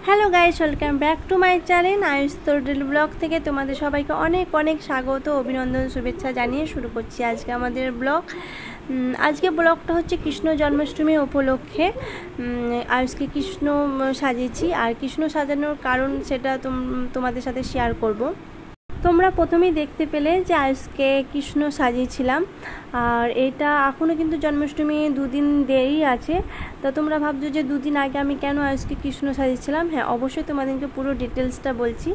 Hello guys, welcome back to my channel Ayush Tordel blog থেকে তোমাদের সবাইকে অনেক অনেক স্বাগত, অভিনন্দন, শুভেচ্ছা জানিয়ে শুরু করছি আজকে আমাদের ব্লগ। আজকে ব্লগটা হচ্ছে কৃষ্ণ জন্মাষ্টমী উপলক্ষে। আয়ুষকে কৃষ্ণ সাজিয়েছি, আর কৃষ্ণ সাজানোর কারণ সেটা তোমাদের সাথে শেয়ার করব। তোমরা প্রথমেই দেখতে পেলে যে আয়ুষকে কৃষ্ণ সাজিয়েছিলাম, আর এটা এখনও কিন্তু জন্মাষ্টমী দুদিন দেরি আছে। তো তোমরা ভাবছো যে দুদিন আগে আমি কেন আয়ুষকে কৃষ্ণ সাজিয়েছিলাম। হ্যাঁ, অবশ্যই তোমাদেরকে পুরো ডিটেলসটা বলছি।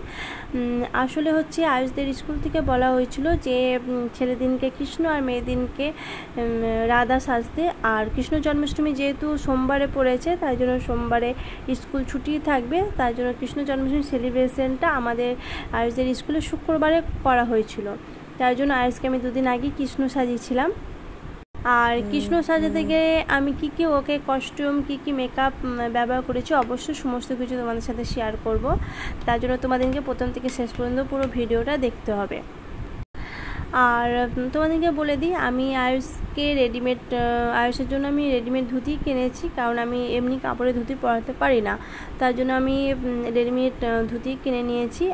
আসলে হচ্ছে আয়ুষদের স্কুল থেকে বলা হয়েছিল যে ছেলে দিনকে কৃষ্ণ আর মেয়ে দিনকে রাধা সাজতে। আর কৃষ্ণ জন্মাষ্টমী যেহেতু সোমবারে পড়েছে, তাই জন্য সোমবারে স্কুল ছুটি থাকবে, তাই জন্য কৃষ্ণ জন্মাষ্টমী সেলিব্রেশনটা আমাদের আয়ুষদের স্কুলে শুক্রবারে করা হয়েছিল। তাই জন্য আয়ুষকে আমি দুদিন আগে কৃষ্ণ সাজিয়েছিলাম। আর কৃষ্ণ সাজাতে গিয়ে আমি কি ওকে কস্টিউম কি মেকআপ ব্যবহার করেছি, অবশ্যই সমস্ত কিছু তোমাদের সাথে শেয়ার করব। তার জন্য তোমাদেরকে প্রথম থেকে শেষ পর্যন্ত পুরো ভিডিওটা দেখতে হবে। আর তোমাদেরকে বলে দিই, আমি আয়ুষের জন্য আমি রেডিমেড ধুতি কিনেছি, কারণ আমি এমনি কাপড়ে ধুতি পরাতে পারি না, তার জন্য আমি রেডিমেড ধুতি কিনে নিয়েছি।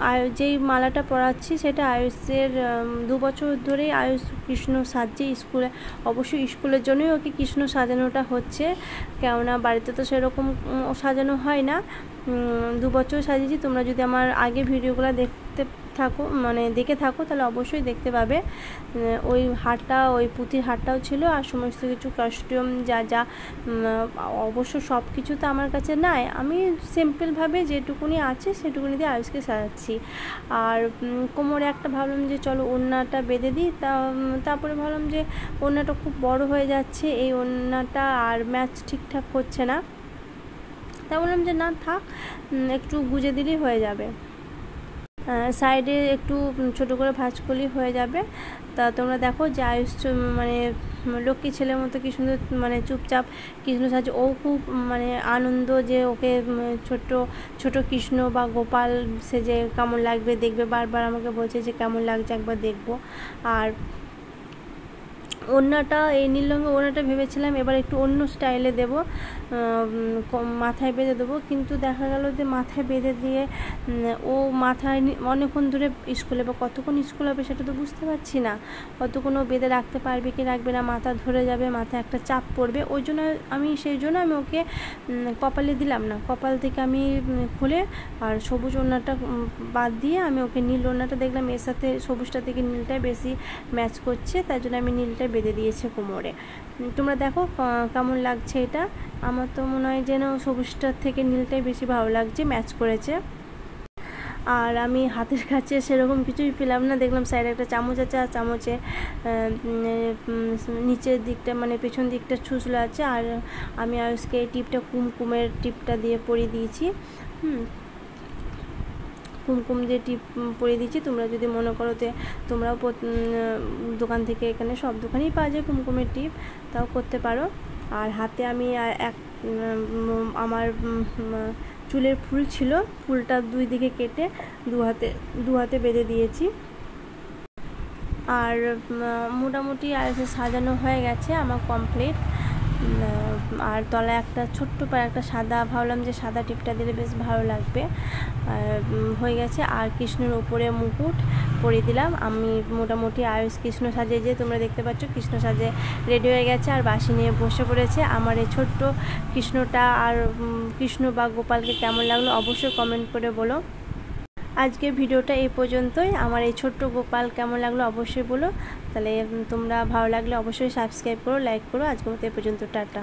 আর যেই মালাটা পরাচ্ছি সেটা আয়ুষের 2 বছর ধরেই আয়ুষ কৃষ্ণ সাজছে স্কুলে। অবশ্যই স্কুলের জন্যই ওকে কৃষ্ণ সাজানোটা হচ্ছে, কেননা বাড়িতে তো সেরকম সাজানো হয় না। 2 বছর সাজিয়েছি। তোমরা যদি আমার আগে ভিডিওগুলো দেখে থাকো তাহলে অবশ্যই দেখতে পাবে। ওই হারটা, ওই পুঁথির হারটাও ছিল, আর সমস্ত কিছু কস্টিউম যা অবশ্য সব কিছু তো আমার কাছে নাই, আমি সিম্পলভাবে যেটুকুনি আছে সেটুকুনি দিয়ে আয়ুষকে সাজাচ্ছি। আর কোমরে একটা ভাবলাম যে চলো ওড়নাটা বেঁধে দিই, তারপরে ভাবলাম যে ওড়নাটা খুব বড় হয়ে যাচ্ছে, এই ওড়নাটা আর ম্যাচ ঠিকঠাক হচ্ছে না, তা বললাম যে না থাক, একটু গুজে দিলেই হয়ে যাবে, সাইডে একটু ছোট করে ভাঁজ করলেই হয়ে যাবে। তা তোমরা দেখো যে আয়ুষ মানে লক্ষ্মী ছেলের মতো কি সুন্দর চুপচাপ কৃষ্ণ সাজে। ও খুব আনন্দ যে ওকে ছোট কৃষ্ণ বা গোপাল সেজে কেমন লাগবে দেখবে, বারবার আমাকে বলছে যে কেমন লাগছে একবার দেখবো। আর ওড়নাটা, এই নীল রঙের ওড়নাটা ভেবেছিলাম এবার একটু অন্য স্টাইলে দেবো, মাথায় বেঁধে দেবো, কিন্তু দেখা গেল যে মাথায় বেঁধে দিয়ে ও মাথায় অনেকক্ষণ ধরে স্কুলে বা কতক্ষণ স্কুল হবে সেটা তো বুঝতে পারছি না, কতক্ষণ ও বেঁধে রাখতে পারবে কি রাখবে না, মাথা ধরে যাবে, মাথায় একটা চাপ পড়বে। সেই জন্য আমি ওকে কপালে দিলাম না, কপাল থেকে আমি খুলে আর সবুজ ওড়নাটা বাদ দিয়ে আমি ওকে নীল ওড়নাটা দেখলাম এর সাথে সবুজটা থেকে নীলটাই বেশি ম্যাচ করছে, তাই জন্য আমি নীলটাই বেঁধে দিয়েছে কোমরে। তোমরা দেখো কেমন লাগছে এটা। আমার তো মনে হয় যেন সবুজটার থেকে নীলটাই বেশি ভালো লাগছে, ম্যাচ করেছে। আর আমি হাতের কাছে সেরকম কিছুই পেলাম না, দেখলাম সাইডে একটা চামচ আছে, আর চামচে নিচের দিকটা পেছন দিকটা ছুঁচলো আছে। আর আমি আয়ুষকে এই টিপটা কুমকুমের টিপটা দিয়ে পরিয়ে দিয়েছি। কুমকুম দিয়ে টিপ পরিয়ে দিচ্ছি। তোমরা যদি মনে করো যে তোমরাও দোকান থেকে, এখানে সব দোকানেই পাওয়া যায় কুমকুমের টিপ, তাও করতে পারো। আর হাতে আমি আমার চুলের ফুল ছিল, ফুলটা 2 দিকে কেটে দু হাতে বেঁধে দিয়েছি। আর মোটামুটি সাজানো হয়ে গেছে আমার কমপ্লিট। আর তলায় একটা ছোট্ট পায়ে একটা সাদা, ভাবলাম যে সাদা টিপটা দিলে বেশ ভালো লাগবে, হয়ে গেছে। আর কৃষ্ণের ওপরে মুকুট পরিয়ে দিলাম। আমি মোটামুটি আয়ুষ কৃষ্ণ সাজে, যে তোমরা দেখতে পাচ্ছ কৃষ্ণ সাজে রেডি হয়ে গেছে, আর বাঁশি নিয়ে বসে পড়েছে। আমার এই ছোট্ট কৃষ্ণটা আর কৃষ্ণ বা গোপালকে কেমন লাগলো অবশ্যই কমেন্ট করে বলো। আজকের ভিডিওটা এই পর্যন্তই। আমার এই ছোট্ট গোপাল কেমন লাগলো অবশ্যই বলো। তাহলে তোমরা ভালো লাগলে অবশ্যই সাবস্ক্রাইব করো, লাইক করো। আজকের মতো এই পর্যন্ত, টাটা।